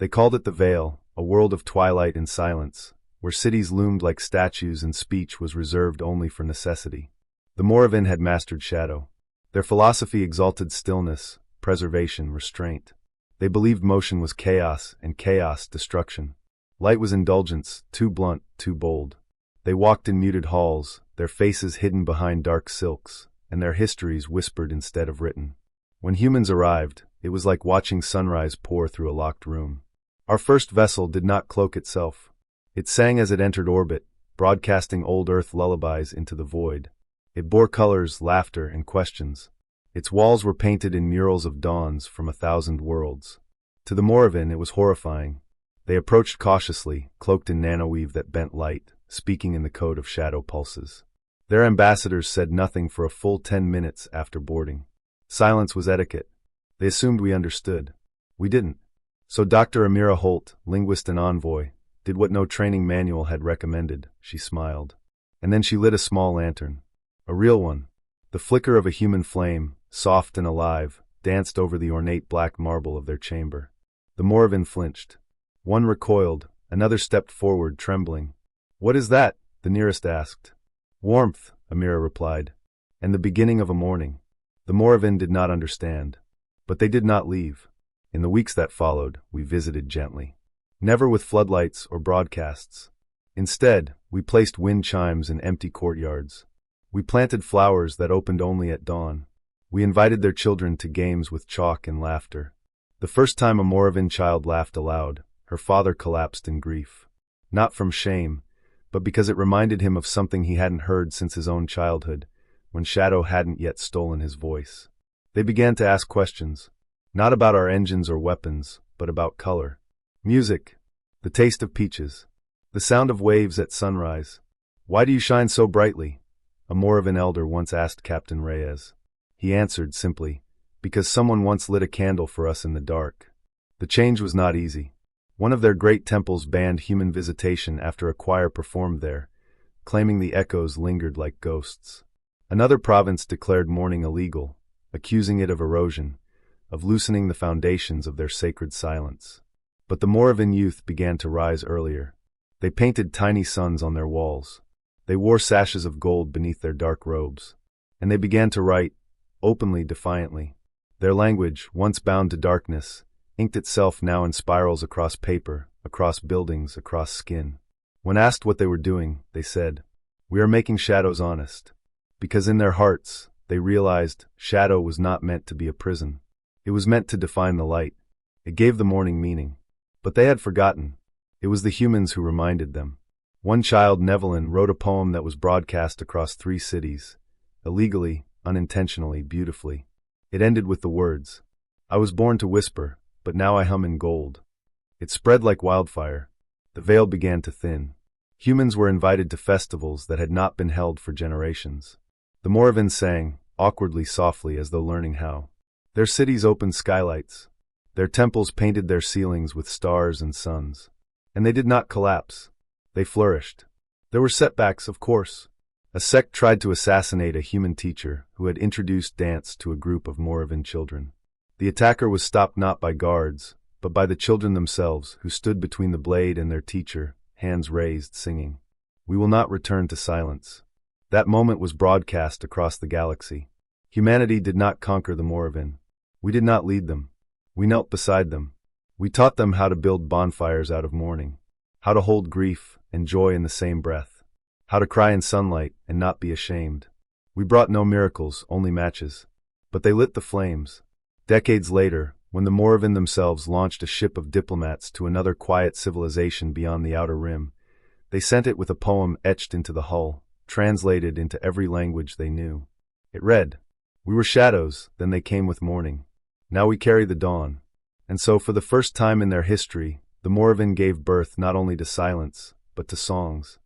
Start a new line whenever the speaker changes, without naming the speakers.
They called it the Veil, a world of twilight and silence, where cities loomed like statues and speech was reserved only for necessity. The Moravian had mastered shadow. Their philosophy exalted stillness, preservation, restraint. They believed motion was chaos, and chaos destruction. Light was indulgence, too blunt, too bold. They walked in muted halls, their faces hidden behind dark silks, and their histories whispered instead of written. When humans arrived, it was like watching sunrise pour through a locked room. Our first vessel did not cloak itself. It sang as it entered orbit, broadcasting old Earth lullabies into the void. It bore colors, laughter, and questions. Its walls were painted in murals of dawns from 1,000 worlds. To the Moravian, it was horrifying. They approached cautiously, cloaked in nanoweave that bent light, speaking in the code of shadow pulses. Their ambassadors said nothing for a full 10 minutes after boarding. Silence was etiquette. They assumed we understood. We didn't. So Dr. Amira Holt, linguist and envoy, did what no training manual had recommended. She smiled. And then she lit a small lantern. A real one. The flicker of a human flame, soft and alive, danced over the ornate black marble of their chamber. The Moravian flinched. One recoiled, another stepped forward, trembling. "What is that?" the nearest asked. "Warmth," Amira replied. "And the beginning of a morning." The Moravian did not understand. But they did not leave. In the weeks that followed, we visited gently. Never with floodlights or broadcasts. Instead, we placed wind chimes in empty courtyards. We planted flowers that opened only at dawn. We invited their children to games with chalk and laughter. The first time a Moravian child laughed aloud, her father collapsed in grief. Not from shame, but because it reminded him of something he hadn't heard since his own childhood, when shadow hadn't yet stolen his voice. They began to ask questions, not about our engines or weapons, but about color. Music, the taste of peaches, the sound of waves at sunrise. "Why do you shine so brightly?" a Moravian elder once asked Captain Reyes. He answered simply, "Because someone once lit a candle for us in the dark." The change was not easy. One of their great temples banned human visitation after a choir performed there, claiming the echoes lingered like ghosts. Another province declared mourning illegal, accusing it of erosion, of loosening the foundations of their sacred silence. But the Moravian youth began to rise earlier. They painted tiny suns on their walls. They wore sashes of gold beneath their dark robes. And they began to write, openly, defiantly. Their language, once bound to darkness, inked itself now in spirals across paper, across buildings, across skin. When asked what they were doing, they said, "We are making shadows honest." Because in their hearts, they realized shadow was not meant to be a prison. It was meant to define the light. It gave the morning meaning. But they had forgotten. It was the humans who reminded them. One child, Nevelyn, wrote a poem that was broadcast across 3 cities. Illegally, unintentionally, beautifully. It ended with the words, "I was born to whisper, but now I hum in gold." It spread like wildfire. The veil began to thin. Humans were invited to festivals that had not been held for generations. The Moravian sang, awkwardly softly as though learning how. Their cities opened skylights. Their temples painted their ceilings with stars and suns. And they did not collapse. They flourished. There were setbacks, of course. A sect tried to assassinate a human teacher who had introduced dance to a group of Moravian children. The attacker was stopped not by guards, but by the children themselves, who stood between the blade and their teacher, hands raised, singing, "We will not return to silence." That moment was broadcast across the galaxy. Humanity did not conquer the Moravian. We did not lead them. We knelt beside them. We taught them how to build bonfires out of mourning, how to hold grief and joy in the same breath, how to cry in sunlight and not be ashamed. We brought no miracles, only matches. But they lit the flames. Decades later, when the Moravian themselves launched a ship of diplomats to another quiet civilization beyond the outer rim, they sent it with a poem etched into the hull, translated into every language they knew. It read, "We were shadows, then they came with morning. Now we carry the dawn." And so, for the first time in their history, the Moravian gave birth not only to silence, but to songs.